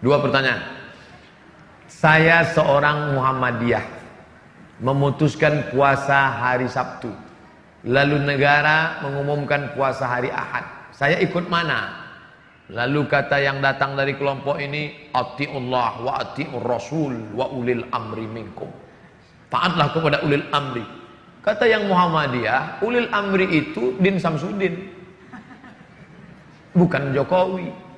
Dua pertanyaan. Saya seorang Muhammadiyah, memutuskan puasa hari Sabtu, lalu negara mengumumkan puasa hari Ahad. Saya ikut mana? Lalu kata yang datang dari kelompok ini, atiullah wa atiur rasul wa ulil amri minkum. Taatlah kepada ulil amri. Kata yang Muhammadiyah, ulil amri itu Din Samsudin, bukan Jokowi.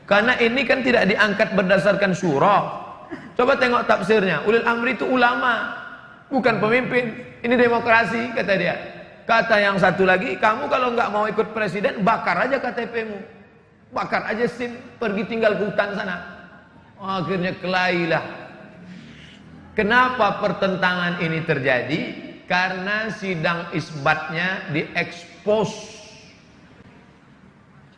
Karena ini kan tidak diangkat berdasarkan surah. Coba tengok tafsirnya. Ulil amri itu ulama, bukan pemimpin. Ini demokrasi, kata dia. Kata yang satu lagi, kamu kalau nggak mau ikut presiden, bakar aja KTP-mu, bakar aja SIM, pergi tinggal ke hutan sana. Akhirnya kelailah. Kenapa pertentangan ini terjadi? Karena sidang isbatnya diekspos.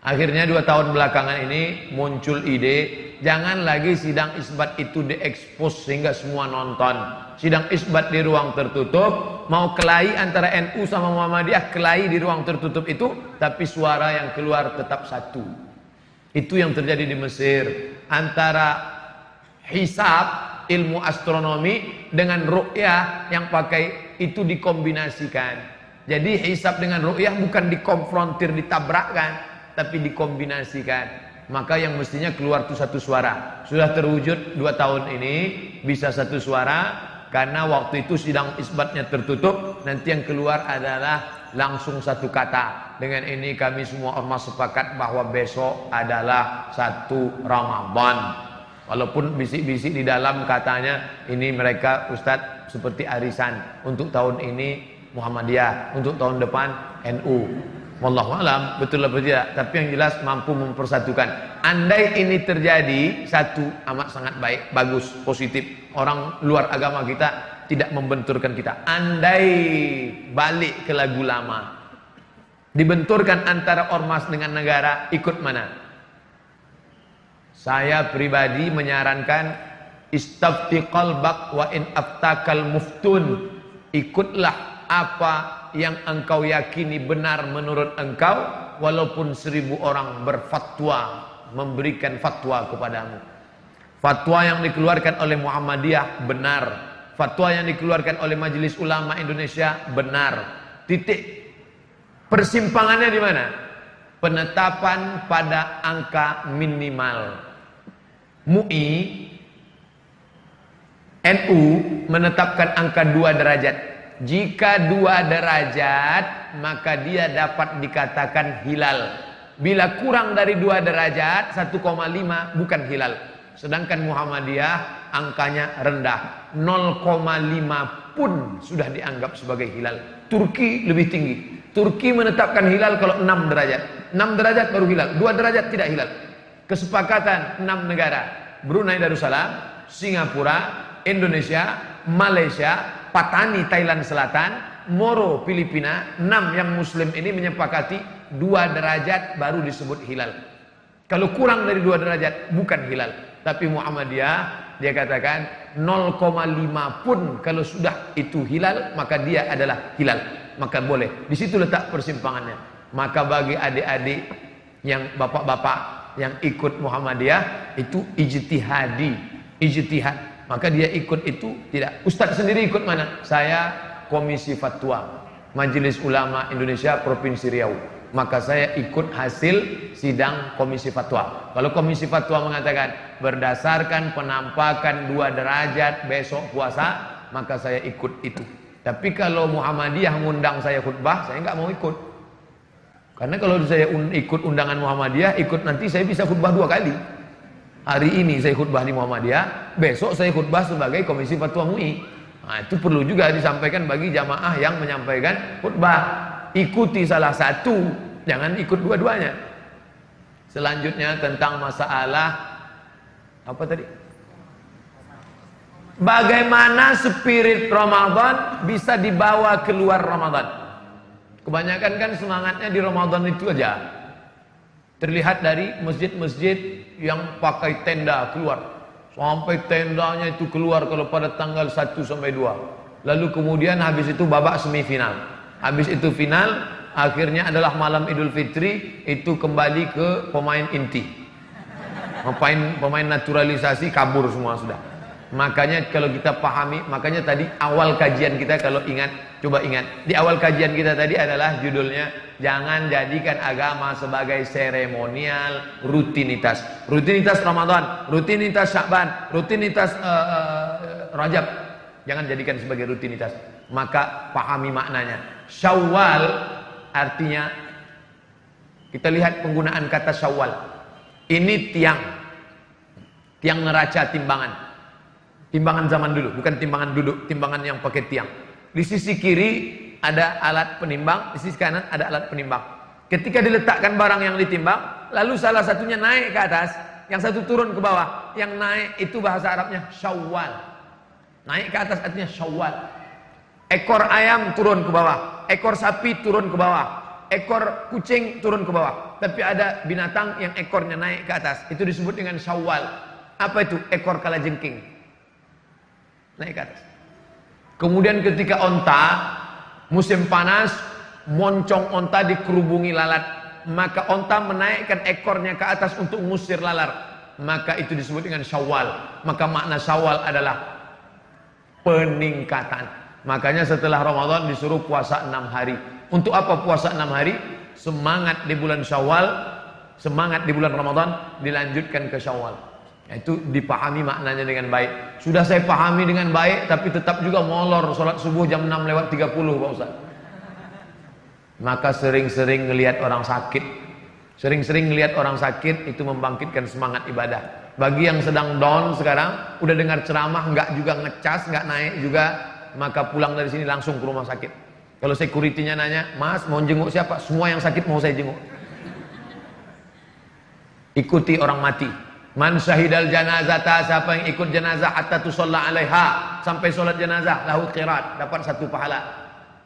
Akhirnya 2 tahun belakangan ini muncul ide, jangan lagi sidang isbat itu diekspos sehingga semua nonton. Sidang isbat di ruang tertutup, mau kelahi antara NU sama Muhammadiyah, kelahi di ruang tertutup itu, tapi suara yang keluar tetap satu. Itu yang terjadi di Mesir. Antara hisab, ilmu astronomi, dengan ru'yah yang pakai itu dikombinasikan. Jadi hisab dengan ru'yah bukan dikonfrontir, ditabrakkan, tapi dikombinasikan. Maka yang mestinya keluar itu satu suara. Sudah terwujud 2 tahun ini bisa satu suara. Karena waktu itu sidang isbatnya tertutup, nanti yang keluar adalah langsung satu kata. Dengan ini kami semua ormas sepakat bahwa besok adalah 1 Ramadan. Walaupun bisik-bisik di dalam katanya ini mereka Ustadz seperti arisan. Untuk tahun ini Muhammadiyah, untuk tahun depan NU. Wallahu alam, betul apa tidak, tapi yang jelas mampu mempersatukan. Andai ini terjadi, satu, amat sangat baik, bagus, positif. Orang luar agama kita tidak membenturkan kita. Andai balik ke lagu lama, dibenturkan antara ormas dengan negara, ikut mana? Saya pribadi menyarankan istafti qalbak wa in aftakal muftun. Ikutlah apa yang engkau yakini benar menurut engkau, walaupun 1000 orang berfatwa, memberikan fatwa kepadamu. Fatwa yang dikeluarkan oleh Muhammadiyah benar, fatwa yang dikeluarkan oleh Majelis Ulama Indonesia benar. Titik persimpangannya di mana? Penetapan pada angka minimal. MUI, NU menetapkan angka 2 derajat. Jika 2 derajat, maka dia dapat dikatakan hilal. Bila kurang dari 2 derajat, 1,5 bukan hilal. Sedangkan Muhammadiyah angkanya rendah, 0,5 pun sudah dianggap sebagai hilal. Turki lebih tinggi. Turki menetapkan hilal kalau 6 derajat. 6 derajat baru hilal, 2 derajat tidak hilal. Kesepakatan 6 negara, Brunei Darussalam, Singapura, Indonesia, Malaysia, Patani Thailand Selatan, Moro Filipina, 6 yang muslim ini menyepakati 2 derajat baru disebut hilal. Kalau kurang dari 2 derajat bukan hilal. Tapi Muhammadiyah dia katakan 0,5 pun kalau sudah itu hilal, maka dia adalah hilal, maka boleh. Di situ letak persimpangannya. Maka bagi adik-adik yang bapak-bapak yang ikut Muhammadiyah itu ijtihadi, ijtihad. Maka dia ikut itu tidak. Ustadz sendiri ikut mana? Saya Komisi Fatwa Majelis Ulama Indonesia Provinsi Riau. Maka saya ikut hasil sidang Komisi Fatwa. Kalau Komisi Fatwa mengatakan berdasarkan penampakan 2 derajat besok puasa, maka saya ikut itu. Tapi kalau Muhammadiyah mengundang saya khutbah, saya nggak mau ikut. Karena kalau saya ikut undangan Muhammadiyah, ikut nanti saya bisa khutbah 2 kali. Hari ini saya khutbah di Muhammadiyah, besok saya khutbah sebagai Komisi Fatwa MUI. Nah, itu perlu juga disampaikan bagi jamaah yang menyampaikan khutbah. Ikuti salah satu, jangan ikut dua-duanya. Selanjutnya tentang masalah apa tadi? Bagaimana spirit Ramadan bisa dibawa keluar Ramadan? Kebanyakan kan semangatnya di Ramadan itu aja. Terlihat dari masjid-masjid yang pakai tenda keluar. Sampai tendanya itu keluar kalau pada tanggal 1 sampai 2. Lalu kemudian habis itu babak semifinal. Habis itu final, akhirnya adalah malam Idul Fitri, itu kembali ke pemain inti. Pemain naturalisasi kabur semua sudah. Makanya kalau kita pahami, makanya tadi awal kajian kita kalau ingat, coba ingat. Di awal kajian kita tadi adalah judulnya jangan jadikan agama sebagai seremonial, rutinitas. Rutinitas Ramadan, rutinitas Sya'ban, rutinitas Rajab. Jangan jadikan sebagai rutinitas. Maka pahami maknanya. Syawal artinya, kita lihat penggunaan kata Syawal. Ini tiang neraca timbangan. Timbangan zaman dulu, bukan timbangan duduk, timbangan yang pakai tiang. Di sisi kiri ada alat penimbang, di sisi kanan ada alat penimbang. Ketika diletakkan barang yang ditimbang, lalu salah satunya naik ke atas, yang satu turun ke bawah. Yang naik itu bahasa Arabnya Syawal. Naik ke atas artinya Syawal. Ekor ayam turun ke bawah, ekor sapi turun ke bawah, ekor kucing turun ke bawah. Tapi ada binatang yang ekornya naik ke atas, itu disebut dengan Syawal. Apa itu? Ekor kalajengking naik ke atas. Kemudian ketika onta, musim panas, moncong onta dikerubungi lalat, maka onta menaikkan ekornya ke atas untuk mengusir lalat, maka itu disebut dengan Syawal. Maka makna Syawal adalah peningkatan. Makanya setelah Ramadan disuruh puasa 6 hari. Untuk apa puasa 6 hari? Semangat di bulan Syawal, semangat di bulan Ramadan, dilanjutkan ke Syawal. Itu dipahami maknanya dengan baik. Sudah saya pahami dengan baik, tapi tetap juga molor sholat subuh jam 6:30 Pak Ustaz. Maka sering-sering ngelihat orang sakit. Sering-sering ngelihat orang sakit itu membangkitkan semangat ibadah. Bagi yang sedang down sekarang, udah dengar ceramah nggak juga ngecas, nggak naik juga, maka pulang dari sini langsung ke rumah sakit. Kalau security-nya nanya, "Mas, mau jenguk siapa?" Semua yang sakit mau saya jenguk. Ikuti orang mati. Man syahidal janazata, siapa yang ikut jenazah hatta tusalla alaiha, sampai solat jenazah, lahu qirat, dapat 1 pahala.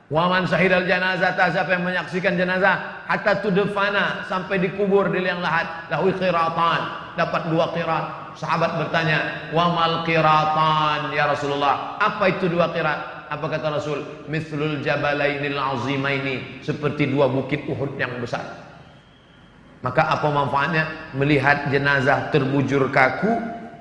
Wa man syahidal janazata, siapa yang menyaksikan jenazah hatta tudfana, sampai dikubur di liang lahat, lahu qiratan, dapat 2 qirat. Sahabat bertanya, "Wa mal qiratan ya Rasulullah?" Apa itu 2 qirat? Apa kata Rasul? Mithlul jabalainil azimaini, seperti 2 bukit Uhud yang besar. Maka apa manfaatnya melihat jenazah terbujur kaku,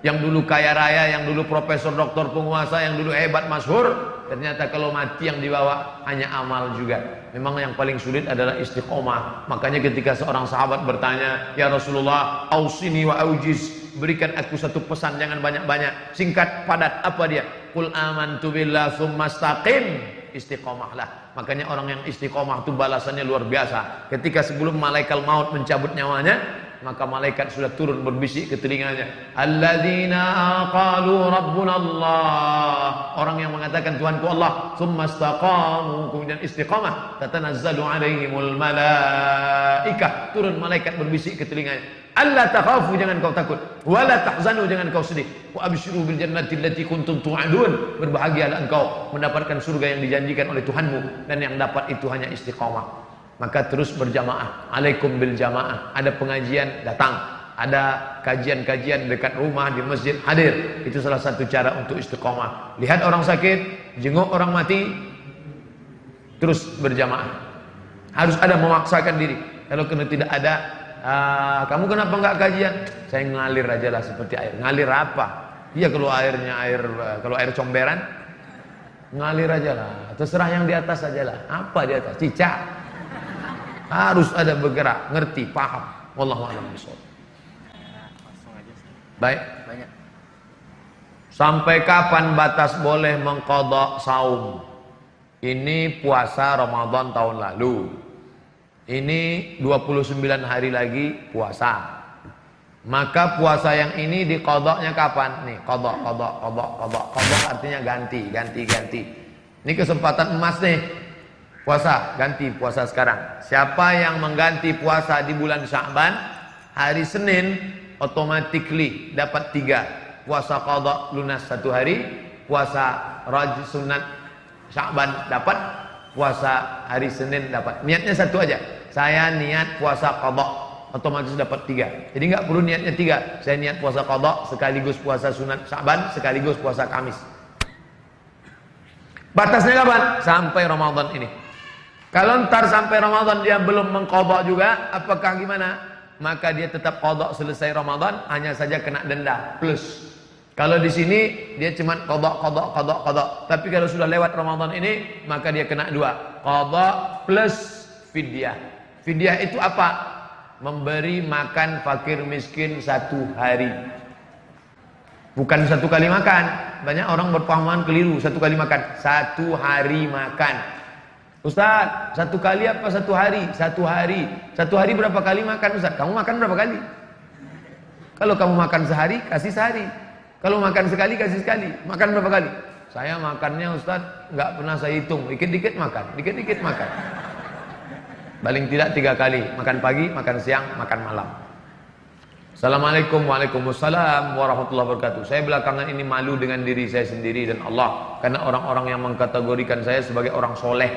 yang dulu kaya raya, yang dulu profesor, doktor, penguasa, yang dulu hebat, masyhur, ternyata kalau mati yang dibawa hanya amal juga. Memang yang paling sulit adalah istiqomah. Makanya ketika seorang sahabat bertanya, "Ya Rasulullah, ausini wa aujiz, berikan aku 1 pesan, jangan banyak-banyak, singkat, padat." Apa dia? Qul amantu billah tsumma istaqim. Istiqomahlah. Makanya orang yang istiqomah itu balasannya luar biasa. Ketika sebelum malaikat maut mencabut nyawanya, maka malaikat sudah turun berbisik ke telinganya, "Alladzina qalu rabbuna Allah." Orang yang mengatakan Tuhanku Allah, tsumma istaqamu, kemudian istiqamah, tatanazzalu alaihimul malaikah, turun malaikat berbisik ke telinganya, "Alla takhafu, jangan kau takut, wala tahzanu, jangan kau sedih, wa absyiru bil jannati allati kuntum tu'adun, berbahagialah engkau mendapatkan surga yang dijanjikan oleh Tuhanmu, dan yang dapat itu hanya istiqamah." Maka terus berjamaah, alaikum bil jamaah. Ada pengajian, datang. Ada kajian-kajian dekat rumah, di masjid, hadir. Itu salah satu cara untuk istiqamah. Lihat orang sakit, jenguk orang mati, terus berjamaah. Harus ada memaksakan diri. Kalau tidak ada, "Kamu kenapa nggak kajian?" "Saya ngalir aja lah seperti air." "Ngalir apa?" "Iya, kalau air comberan, ngalir aja lah. Terserah yang di atas aja lah." "Apa di atas?" "Cicak." Harus ada bergerak, ngerti, paham. Wallahu a'lam bishawab. Baik. Sampai kapan batas boleh mengqadha saum? Ini puasa Ramadan tahun lalu. Ini 29 hari lagi puasa. Maka puasa yang ini diqadhanya kapan? Nih, qadha artinya ganti. Ini kesempatan emas nih. Puasa, ganti puasa sekarang. Siapa yang mengganti puasa di bulan Sya'ban, hari Senin automatically dapat 3. Puasa qadha lunas 1 hari, puasa sunat Sya'ban dapat, puasa hari Senin dapat. Niatnya 1 aja. Saya niat puasa qadha, otomatis dapat 3. Jadi nggak perlu niatnya 3. Saya niat puasa qadha sekaligus puasa sunat Sya'ban sekaligus puasa Kamis. Batasnya kapan? Sampai Ramadan ini. Kalau ntar sampai Ramadan dia belum mengqadha juga, apakah gimana? maka dia tetap qadha selesai Ramadan, hanya saja kena denda plus. Kalau di sini dia cuma qadha. Tapi kalau sudah lewat Ramadan ini, maka dia kena dua, qadha plus fidyah. Fidyah itu apa? Memberi makan fakir miskin 1 hari. Bukan 1 kali makan. Banyak orang berpahaman keliru, 1 kali makan. 1 hari makan. Ustaz, 1 kali apa 1 hari? 1 hari. 1 hari berapa kali makan Ustaz? Kamu makan berapa kali? Kalau kamu makan sehari, kasih sehari. Kalau makan sekali, kasih sekali. Makan berapa kali? Saya makannya Ustaz, nggak pernah saya hitung. Dikit-dikit makan, dikit-dikit makan. Paling tidak 3 kali. Makan pagi, makan siang, makan malam. Assalamualaikum, waalaikumsalam warahmatullahi wabarakatuh. Saya belakangan ini malu dengan diri saya sendiri dan Allah, karena orang-orang yang mengkategorikan saya sebagai orang soleh.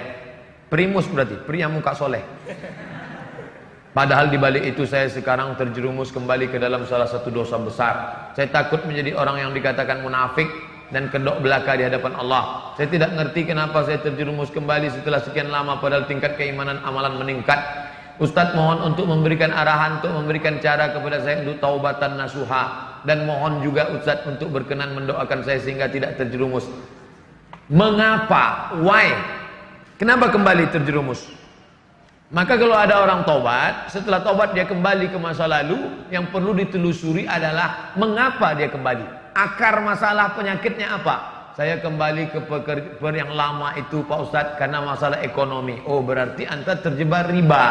Primus berarti, pria muka soleh. Padahal di balik itu saya sekarang terjerumus kembali ke dalam salah satu dosa besar. Saya takut menjadi orang yang dikatakan munafik dan kedok belaka di hadapan Allah. Saya tidak ngerti kenapa saya terjerumus kembali setelah sekian lama, padahal tingkat keimanan amalan meningkat. Ustadz mohon untuk memberikan arahan, untuk memberikan cara kepada saya untuk taubatan nasuha, dan mohon juga Ustadz untuk berkenan mendoakan saya sehingga tidak terjerumus. Mengapa? Why? Kenapa kembali terjerumus? Maka kalau ada orang tobat, setelah tobat dia kembali ke masa lalu, yang perlu ditelusuri adalah mengapa dia kembali. Akar masalah penyakitnya apa? Saya kembali ke pekerjaan yang lama itu Pak Ustadz karena masalah ekonomi. Oh, berarti anda terjebak riba.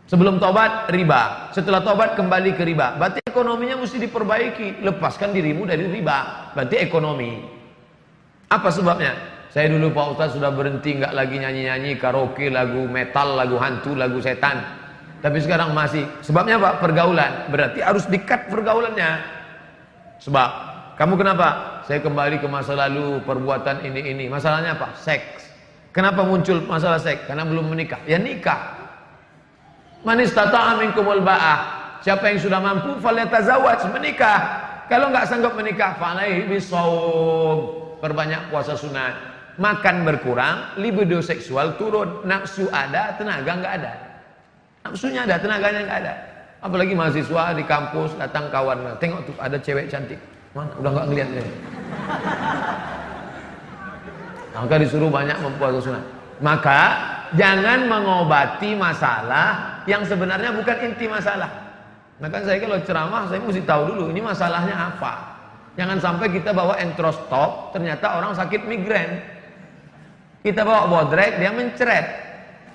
Sebelum tobat riba, setelah tobat kembali ke riba. Berarti ekonominya mesti diperbaiki. Lepaskan dirimu dari riba. Berarti ekonomi. Apa sebabnya? Saya dulu Pak Ustadz sudah berhenti, nggak lagi nyanyi-nyanyi karaoke, lagu metal, lagu hantu, lagu setan. Tapi sekarang masih. Sebabnya apa? Pergaulan. Berarti harus di-cut pergaulannya. Sebab kamu kenapa? Saya kembali ke masa lalu, perbuatan ini. Masalahnya apa? Seks. Kenapa muncul masalah seks? Karena belum menikah. Ya nikah. Man istata'a minkumul ba'ah. Siapa yang sudah mampu falyatazawwaj, menikah. Kalau nggak sanggup menikah, falaihi bisawm. Perbanyak puasa sunat. Makan berkurang, libido seksual turun, nafsu ada, tenaga nggak ada. Nafsunya ada, tenaganya nggak ada. Apalagi mahasiswa di kampus datang kawan, tengok tuh ada cewek cantik, mana udah nggak ngeliat nih. Maka disuruh banyak mempuasa sunat. Maka jangan mengobati masalah yang sebenarnya bukan inti masalah. Maka saya kalau ceramah saya mesti tahu dulu ini masalahnya apa. Jangan sampai kita bawa entrostop, ternyata orang sakit migrain. Kita bawa bodrek, dia mencret.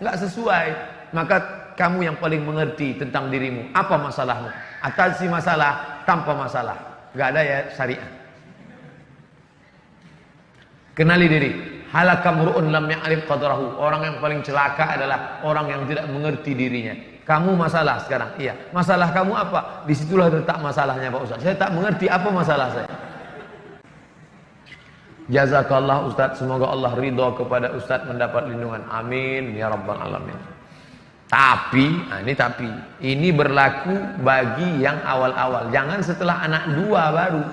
Nggak sesuai. Maka kamu yang paling mengerti tentang dirimu. Apa masalahmu? Atasi masalah tanpa masalah. Nggak ada ya syariah. Kenali diri. Halakam ru'un lam ya'rif qadrahu. Orang yang paling celaka adalah orang yang tidak mengerti dirinya. Kamu masalah sekarang. Iya. Masalah kamu apa? Disitulah letak masalahnya Pak Ustaz. Saya tak mengerti apa masalah saya. Jazakallah Ustaz. Semoga Allah ridho kepada Ustaz mendapat lindungan. Amin. Ya Rabbal Alamin. Tapi, ini berlaku bagi yang awal-awal. Jangan setelah anak 2 baru.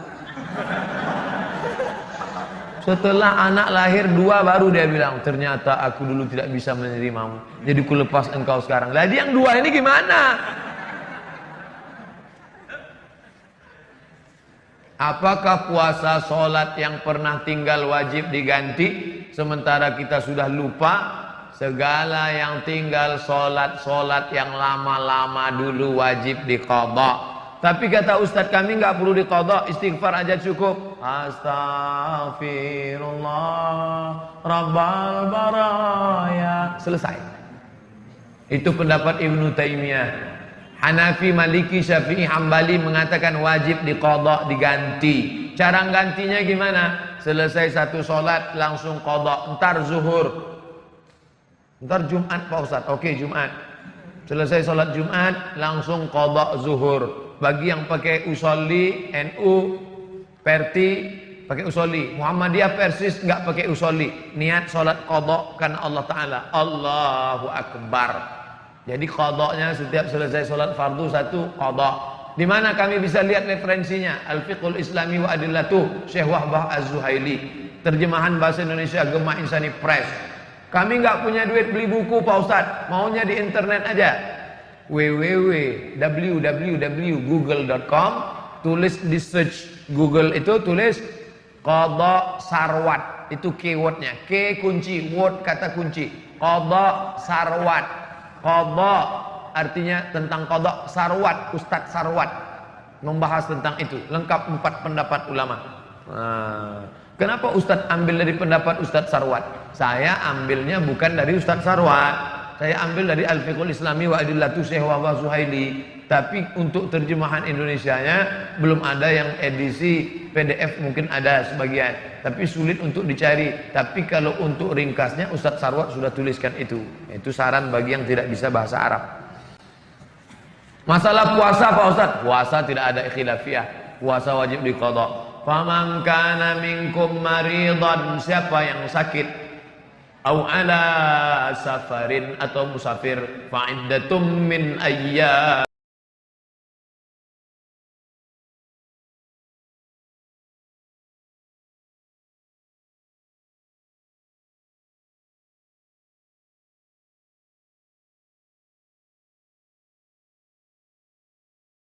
Setelah anak lahir 2 baru dia bilang, ternyata aku dulu tidak bisa menerimamu. Jadi ku lepas engkau sekarang. Jadi yang 2 ini gimana? Apakah puasa sholat yang pernah tinggal wajib diganti? Sementara kita sudah lupa. Segala yang tinggal sholat yang lama-lama dulu wajib diqadha. Tapi kata Ustadz kami nggak perlu diqadha, istighfar aja cukup. Astaghfirullah Rabbal baraya. Selesai. Itu pendapat Ibnu Taimiyah. Hanafi, Maliki, Syafi'i, Hambali mengatakan wajib diqadha, diganti. Cara gantinya gimana? Selesai satu sholat langsung qadha. Entar zuhur. Ntar Jumat Pak Ustaz. Oke, Jumat. Selesai sholat Jumat langsung qadha zuhur. Bagi yang pakai usolli, NU, Perti pakai usolli, Muhammadiyah Persis nggak pakai usolli. Niat sholat qadha karena Allah Ta'ala. Allahu Akbar. Jadi qadhanya setiap selesai sholat fardu satu qadha. Di mana kami bisa lihat referensinya? Al-Fiqhul Islami wa Adillatuh, Syekh Wahbah Az-Zuhaili. Terjemahan bahasa Indonesia Gemah Insani Press. Kami nggak punya duit beli buku Pak Ustadz, maunya di internet aja. www.google.com, tulis di search Google itu, tulis qadha sarwat, itu keywordnya, ke kunci, word kata kunci, qadha sarwat. Qadha artinya tentang qadha, sarwat Ustadz Sarwat membahas tentang itu, lengkap 4 pendapat ulama. Kenapa Ustadz ambil dari pendapat Ustadz Sarwat? Saya ambilnya bukan dari Ustadz Sarwat, saya ambil dari Al-Fiqhul Islami wa Adillatu Syekh Wahbah Suhaili. Tapi untuk terjemahan Indonesianya belum ada, yang edisi PDF mungkin ada sebagian, tapi sulit untuk dicari. Tapi kalau untuk ringkasnya Ustadz Sarwat sudah tuliskan itu. Itu saran bagi yang tidak bisa bahasa Arab. Masalah puasa Pak Ustadz, puasa tidak ada khilafiyah, puasa wajib diqadha. Faman kana minkum maridan, siapa yang sakit, au ala safarin atau musafir, fa'iddatum min ayyam